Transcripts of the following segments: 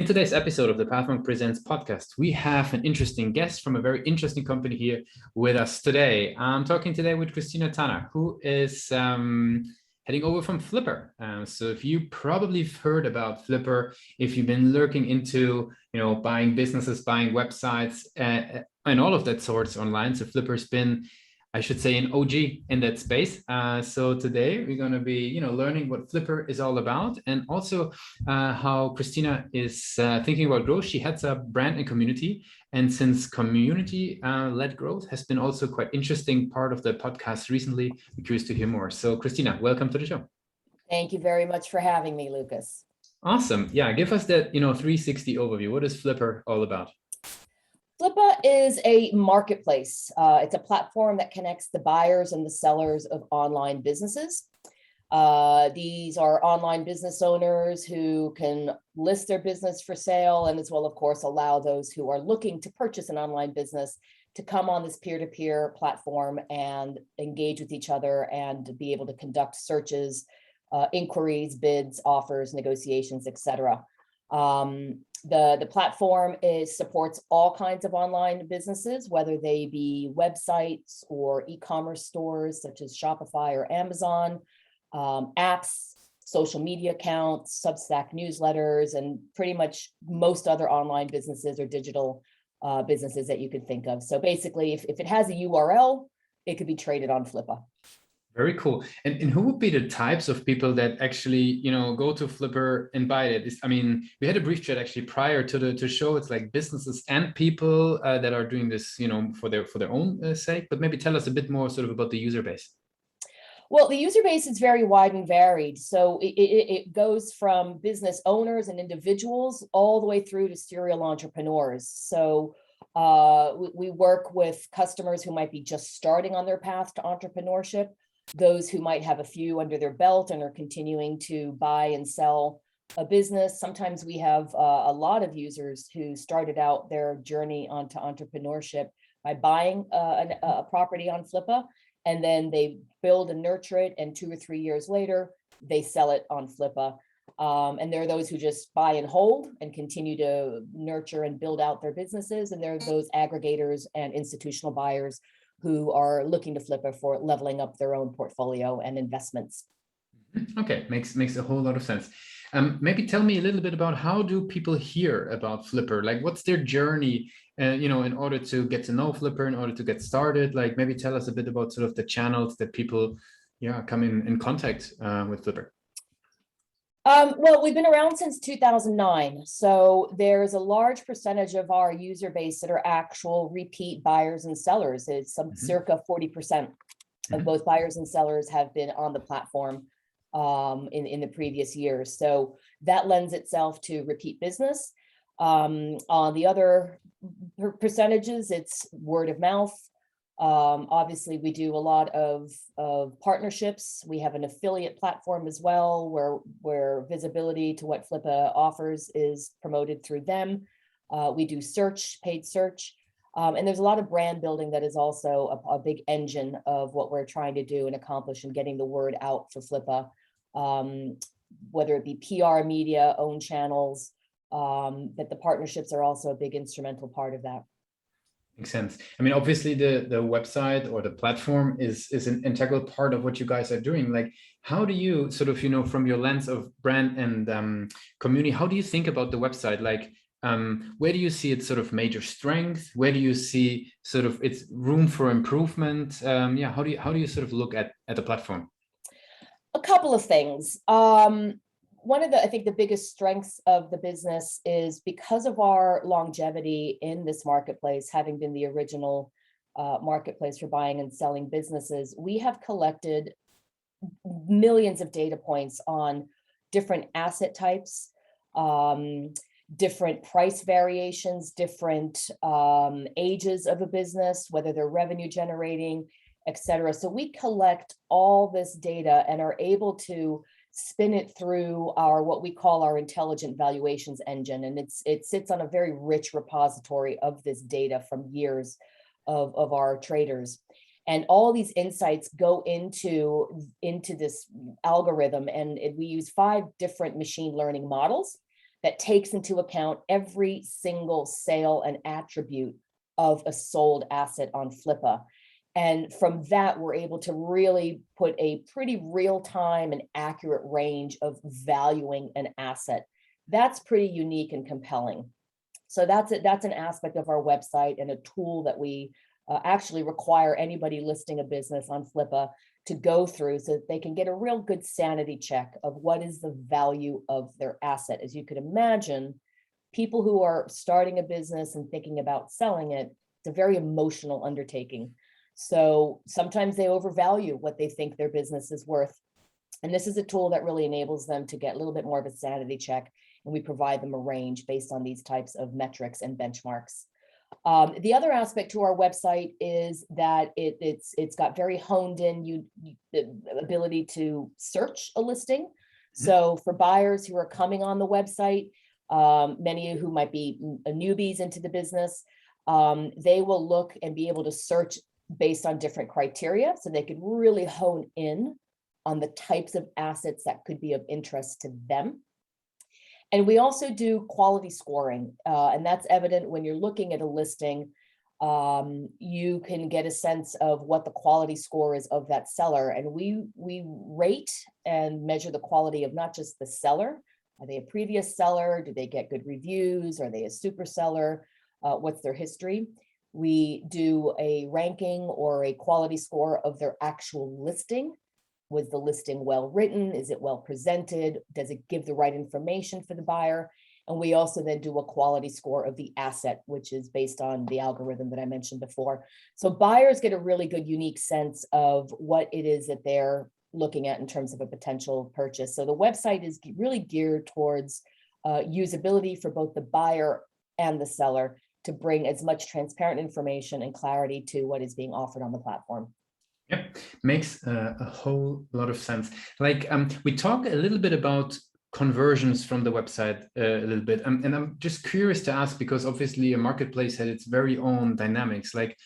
In today's episode of the Pathmark Presents podcast, we have an interesting guest from a very interesting company here with us today. I'm talking today with Christina Tunnah, who is heading over from Flippa. So if you probably have heard about Flippa, if you've been lurking into, buying businesses, buying websites, and all of that sorts online, so Flippa's been, I should say, an OG in that space. So today we're going to be, learning what Flippa is all about, and also how Christina is thinking about growth. She heads up brand and community, and since community-led growth has been also quite interesting part of the podcast recently, we're curious to hear more. So Christina, welcome to the show. Thank you very much for having me, Lucas. Awesome. Yeah, give us that 360 overview. What is Flippa all about? Flippa is a marketplace. It's a platform that connects the buyers and the sellers of online businesses. These are online business owners who can list their business for sale, and as well, of course, allow those who are looking to purchase an online business to come on this peer-to-peer platform and engage with each other and be able to conduct searches, inquiries, bids, offers, negotiations, etc. The platform supports all kinds of online businesses, whether they be websites or e-commerce stores such as Shopify or Amazon, apps, social media accounts, Substack newsletters, and pretty much most other online businesses or digital businesses that you could think of. So basically, if it has a URL, it could be traded on Flippa. Very cool. And who would be the types of people that actually, go to Flippa and buy it? We had a brief chat actually prior to the show. It's like businesses and people that are doing this, for their own sake. But maybe tell us a bit more sort of about the user base. Well, the user base is very wide and varied. So it goes from business owners and individuals all the way through to serial entrepreneurs. So we work with customers who might be just starting on their path to entrepreneurship, those who might have a few under their belt and are continuing to buy and sell a business. Sometimes we have a lot of users who started out their journey onto entrepreneurship by buying a property on Flippa, and then they build and nurture it, and 2 or 3 years later, they sell it on Flippa. And there are those who just buy and hold and continue to nurture and build out their businesses. And there are those aggregators and institutional buyers who are looking to Flippa for leveling up their own portfolio and investments. Okay, makes a whole lot of sense. Maybe tell me a little bit about how do people hear about Flippa? Like, what's their journey, in order to get to know Flippa, in order to get started? Like, maybe tell us a bit about sort of the channels that people, come in contact with Flippa. Well, we've been around since 2009. So there's a large percentage of our user base that are actual repeat buyers and sellers. It's circa 40% of both buyers and sellers have been on the platform in the previous years. So that lends itself to repeat business. On the other percentages, it's word of mouth. Obviously, we do a lot of partnerships. We have an affiliate platform as well, where visibility to what Flippa offers is promoted through them. We do paid search, and there's a lot of brand building that is also a big engine of what we're trying to do and accomplish in getting the word out for Flippa, whether it be PR, media, own channels. That the partnerships are also a big instrumental part of that. Makes sense. Obviously the website or the platform is an integral part of what you guys are doing. Like, how do you sort of, from your lens of brand and community, how do you think about the website? Like, where do you see its sort of major strength? Where do you see sort of its room for improvement? How do you sort of look at the platform? A couple of things. One of I think the biggest strengths of the business is because of our longevity in this marketplace, having been the original marketplace for buying and selling businesses, we have collected millions of data points on different asset types, different price variations, different ages of a business, whether they're revenue generating, etc. So we collect all this data and are able to spin it through what we call our intelligent valuations engine. And it sits on a very rich repository of this data from years of our traders. And all these insights go into this algorithm. And we use 5 different machine learning models that takes into account every single sale and attribute of a sold asset on Flippa. And from that, we're able to really put a pretty real-time and accurate range of valuing an asset. That's pretty unique and compelling. So that's it. That's an aspect of our website and a tool that we actually require anybody listing a business on Flippa to go through so that they can get a real good sanity check of what is the value of their asset. As you could imagine, people who are starting a business and thinking about selling it, it's a very emotional undertaking. So sometimes they overvalue what they think their business is worth. And this is a tool that really enables them to get a little bit more of a sanity check. And we provide them a range based on these types of metrics and benchmarks. The other aspect to our website is that it's got very honed in the ability to search a listing. So for buyers who are coming on the website, many who might be newbies into the business, they will look and be able to search based on different criteria, so they could really hone in on the types of assets that could be of interest to them. And we also do quality scoring, and that's evident when you're looking at a listing. You can get a sense of what the quality score is of that seller. And we rate and measure the quality of not just the seller. Are they a previous seller? Do they get good reviews? Are they a super seller? What's their history? We do a ranking or a quality score of their actual listing. Was the listing well written? Is it well presented? Does it give the right information for the buyer? And we also then do a quality score of the asset, which is based on the algorithm that I mentioned before. So buyers get a really good, unique sense of what it is that they're looking at in terms of a potential purchase. So the website is really geared towards usability for both the buyer and the seller to bring as much transparent information and clarity to what is being offered on the platform. Yeah, makes a whole lot of sense. Like we talk a little bit about conversions from the website a little bit. And I'm just curious to ask, because obviously a marketplace had its very own dynamics. Like,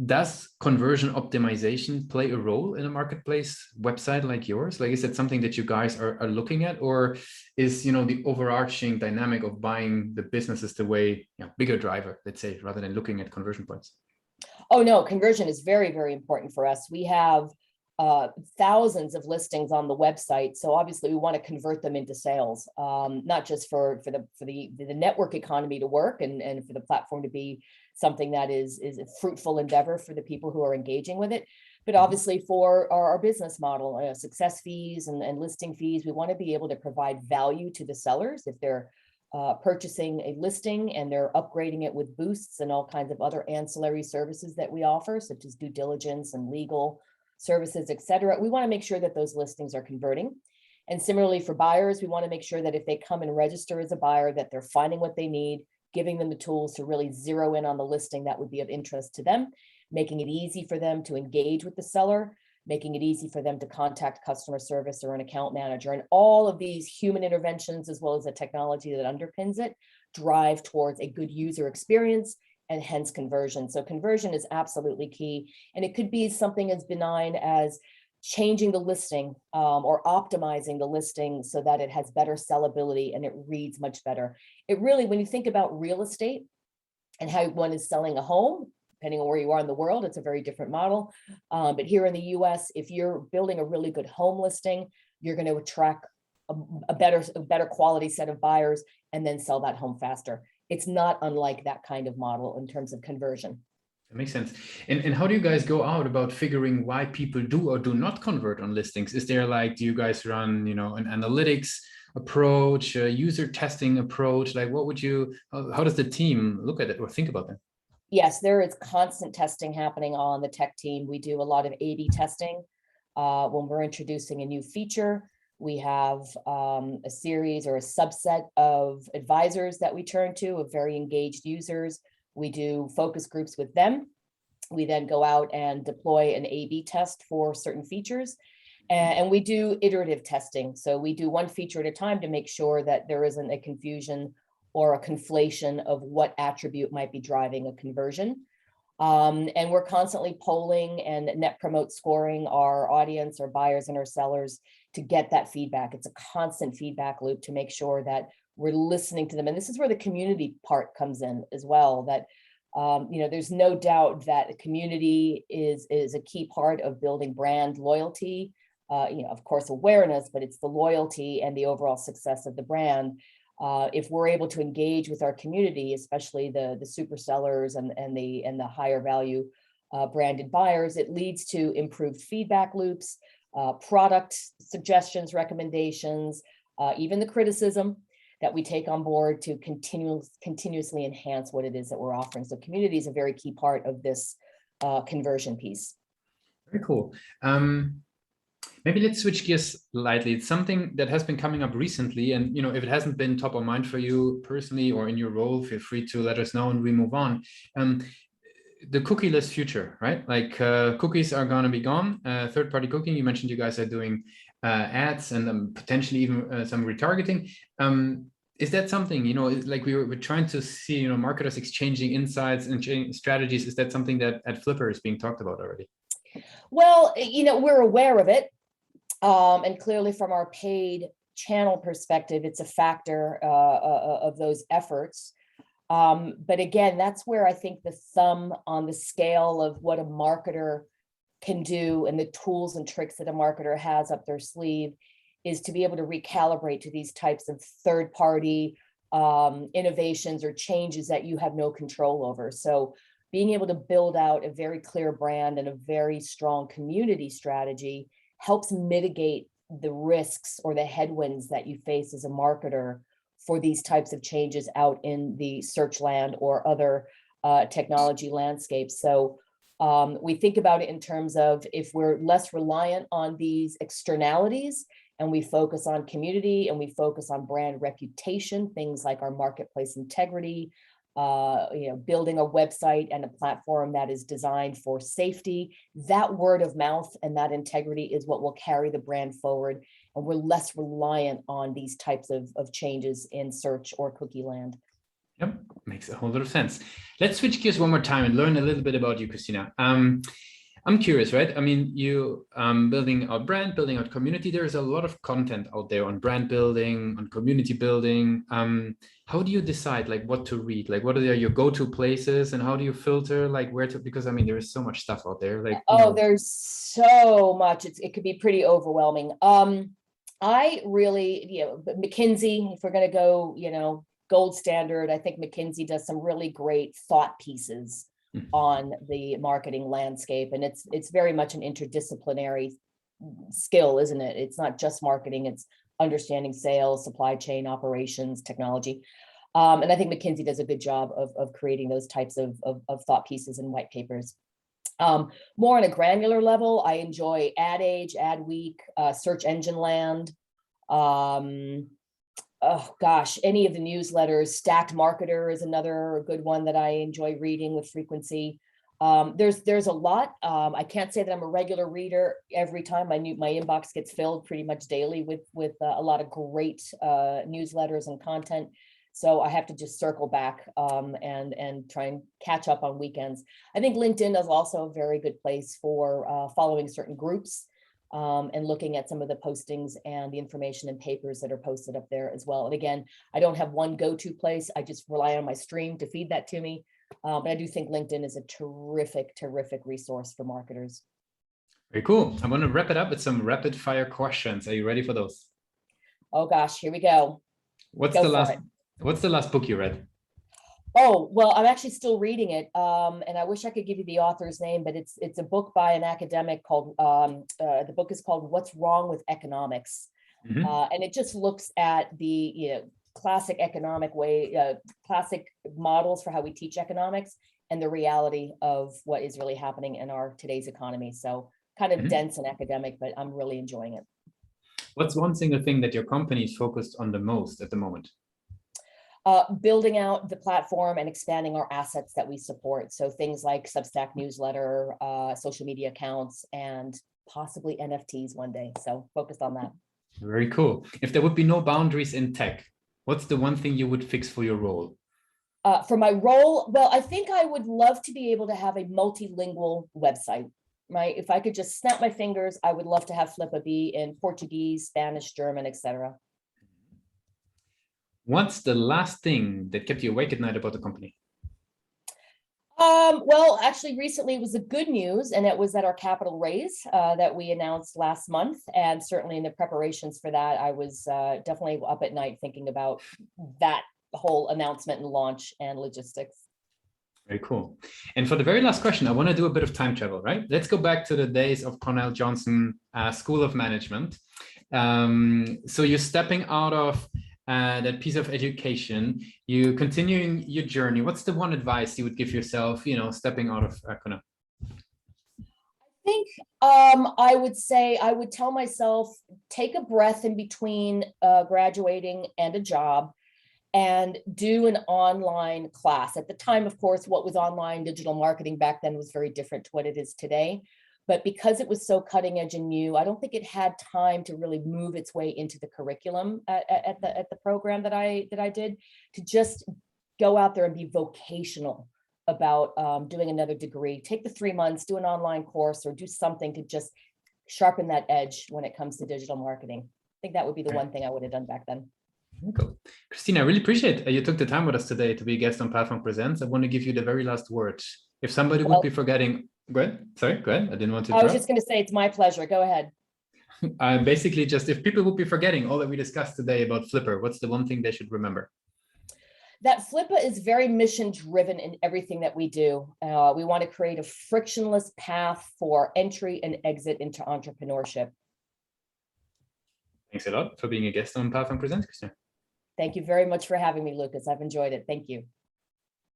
does conversion optimization play a role in a marketplace website like yours? Like, is it something that you guys are looking at, or is, you know, the overarching dynamic of buying the businesses the way, you know, bigger driver, let's say, rather than looking at conversion points? Oh, no, conversion is very, very important for us. We have thousands of listings on the website. So obviously we want to convert them into sales, not just for the network economy to work and for the platform to be something that is a fruitful endeavor for the people who are engaging with it, but obviously for our business model, success fees and listing fees. We want to be able to provide value to the sellers if they're purchasing a listing and they're upgrading it with boosts and all kinds of other ancillary services that we offer, such as due diligence and legal services, et cetera. We want to make sure that those listings are converting. And similarly for buyers, we want to make sure that if they come and register as a buyer, that they're finding what they need, giving them the tools to really zero in on the listing that would be of interest to them, making it easy for them to engage with the seller, making it easy for them to contact customer service or an account manager. And all of these human interventions, as well as the technology that underpins it, drive towards a good user experience and hence conversion. So conversion is absolutely key. And it could be something as benign as changing the listing or optimizing the listing so that it has better sellability and it reads much better. It really, when you think about real estate and how one is selling a home, depending on where you are in the world, it's a very different model. But here in the US, if you're building a really good home listing, you're going to attract a better quality set of buyers and then sell that home faster. It's not unlike that kind of model in terms of conversion. That makes sense. And how do you guys go out about figuring why people do or do not convert on listings? Is there like, do you guys run, you know, an analytics approach, a user testing approach? Like, what would you, how does the team look at it or think about that? Yes, there is constant testing happening on the tech team. We do a lot of A/B testing when we're introducing a new feature. We have a series or a subset of advisors that we turn to, of very engaged users. We do focus groups with them. We then go out and deploy an A/B test for certain features. And we do iterative testing. So we do one feature at a time to make sure that there isn't a confusion or a conflation of what attribute might be driving a conversion. And we're constantly polling and net promote scoring our audience, our buyers and our sellers to get that feedback. It's a constant feedback loop to make sure that we're listening to them. And this is where the community part comes in as well, that there's no doubt that the community is a key part of building brand loyalty, of course, awareness, but it's the loyalty and the overall success of the brand. If we're able to engage with our community, especially the super sellers and the higher value branded buyers, it leads to improved feedback loops, product suggestions, recommendations, even the criticism that we take on board to continuously enhance what it is that we're offering. So community is a very key part of this conversion piece. Very cool. Maybe let's switch gears slightly. It's something that has been coming up recently, and if it hasn't been top of mind for you personally or in your role, feel free to let us know and we move on. The cookieless future, right? Like cookies are going to be gone. Third-party cooking. You mentioned you guys are doing ads and potentially even some retargeting. Is that something, like we're trying to see, marketers exchanging insights and strategies? Is that something that at Flippa is being talked about already? Well, we're aware of it. And clearly from our paid channel perspective, it's a factor of those efforts. But again, that's where I think the thumb on the scale of what a marketer can do and the tools and tricks that a marketer has up their sleeve is to be able to recalibrate to these types of third-party innovations or changes that you have no control over. So being able to build out a very clear brand and a very strong community strategy helps mitigate the risks or the headwinds that you face as a marketer for these types of changes out in the search land or other technology landscapes. So we think about it in terms of if we're less reliant on these externalities and we focus on community and we focus on brand reputation, things like our marketplace integrity, building a website and a platform that is designed for safety, that word of mouth and that integrity is what will carry the brand forward. And we're less reliant on these types of changes in search or cookie land. Yep, makes a whole lot of sense. Let's switch gears one more time and learn a little bit about you, Christina. I'm curious, right? I mean, you building out brand, building out community. There's a lot of content out there on brand building, on community building. How do you decide like what to read? Like what are your go-to places and how do you filter like where to, because I mean, there is so much stuff out there. Like, there's so much, it could be pretty overwhelming. I really, McKinsey, if we're going to go, gold standard, I think McKinsey does some really great thought pieces on the marketing landscape. And it's very much an interdisciplinary skill, isn't it? It's not just marketing, it's understanding sales, supply chain, operations, technology. And I think McKinsey does a good job of creating those types of thought pieces and white papers. More on a granular level, I enjoy Ad Age, Adweek, Search Engine Land. Oh gosh, any of the newsletters. Stacked Marketer is another good one that I enjoy reading with frequency. There's a lot. I can't say that I'm a regular reader every time. My inbox gets filled pretty much daily with a lot of great newsletters and content. So I have to just circle back and try and catch up on weekends. I think LinkedIn is also a very good place for following certain groups. And looking at some of the postings and the information and papers that are posted up there as well. And again, I don't have one go-to place. I just rely on my stream to feed that to me. But I do think LinkedIn is a terrific, terrific resource for marketers. Very cool. I want to wrap it up with some rapid fire questions. Are you ready for those? Oh gosh, here we go. What's the last book you read? Oh, well, I'm actually still reading it. And I wish I could give you the author's name, but it's a book by an academic called, the book is called What's Wrong with Economics. Mm-hmm. And it just looks at the classic economic way, classic models for how we teach economics and the reality of what is really happening in our today's economy. So kind of dense and academic, but I'm really enjoying it. What's one single thing that your company is focused on the most at the moment? Building out the platform and expanding our assets that we support. So things like Substack newsletter, social media accounts, and possibly NFTs one day. So focused on that. Very cool. If there would be no boundaries in tech, what's the one thing you would fix for your role? For my role, well, I think I would love to be able to have a multilingual website, right? If I could just snap my fingers, I would love to have Flippa be in Portuguese, Spanish, German, etc. What's the last thing that kept you awake at night about the company? Well, actually, recently it was the good news, and it was at our capital raise that we announced last month. And certainly in the preparations for that, I was definitely up at night thinking about that whole announcement and launch and logistics. Very cool. And for the very last question, I want to do a bit of time travel, right? Let's go back to the days of Cornell Johnson School of Management. So you're stepping out of that piece of education, you continuing your journey. What's the one advice you would give yourself, stepping out of Cornell? I think I would say I would tell myself, take a breath in between graduating and a job, and do an online class. At the time, of course, what was online digital marketing back then was very different to what it is today. But because it was so cutting edge and new, I don't think it had time to really move its way into the curriculum at the program that I did, to just go out there and be vocational about doing another degree. Take the 3 months, do an online course, or do something to just sharpen that edge when it comes to digital marketing. I think that would be the one thing I would have done back then. Cool. Christina, I really appreciate you took the time with us today to be a guest on Platform Presents. I want to give you the very last word. If somebody would be forgetting, go ahead. Sorry, go ahead. I didn't want to interrupt. I was just going to say, it's my pleasure. Go ahead. Basically, just if people would be forgetting all that we discussed today about Flippa, what's the one thing they should remember? That Flippa is very mission driven in everything that we do. We want to create a frictionless path for entry and exit into entrepreneurship. Thanks a lot for being a guest on Platform Presents, Christina. Thank you very much for having me, Lucas. I've enjoyed it. Thank you.